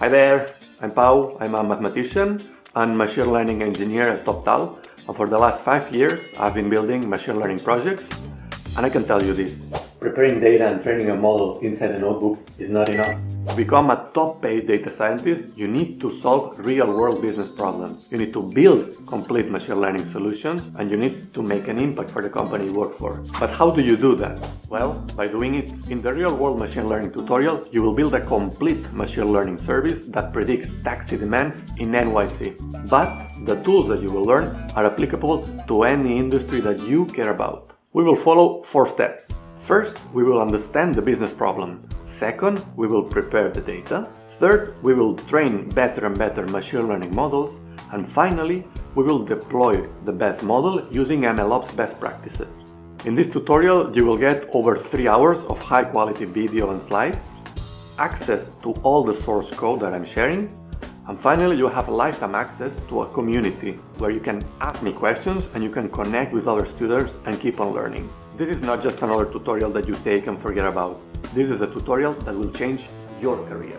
Hi there, I'm Pau. I'm a mathematician and machine learning engineer at TopTal. And for the last 5 years, I've been building machine learning projects. And I can tell you this, preparing data and training a model inside a notebook is not enough. To become a top-paid data scientist, you need to solve real-world business problems. You need to build complete machine learning solutions, and you need to make an impact for the company you work for. But how do you do that? Well, by doing it. In the real-world machine learning tutorial, you will build a complete machine learning service that predicts taxi demand in NYC. But the tools that you will learn are applicable to any industry that you care about. We will follow 4 steps. First, we will understand the business problem. Second, we will prepare the data. Third, we will train better and better machine learning models. And finally, we will deploy the best model using MLOps best practices. In this tutorial, you will get over 3 hours of high-quality video and slides, access to all the source code that I'm sharing, and finally, you have lifetime access to a community where you can ask me questions and you can connect with other students and keep on learning. This is not just another tutorial that you take and forget about. This is a tutorial that will change your career.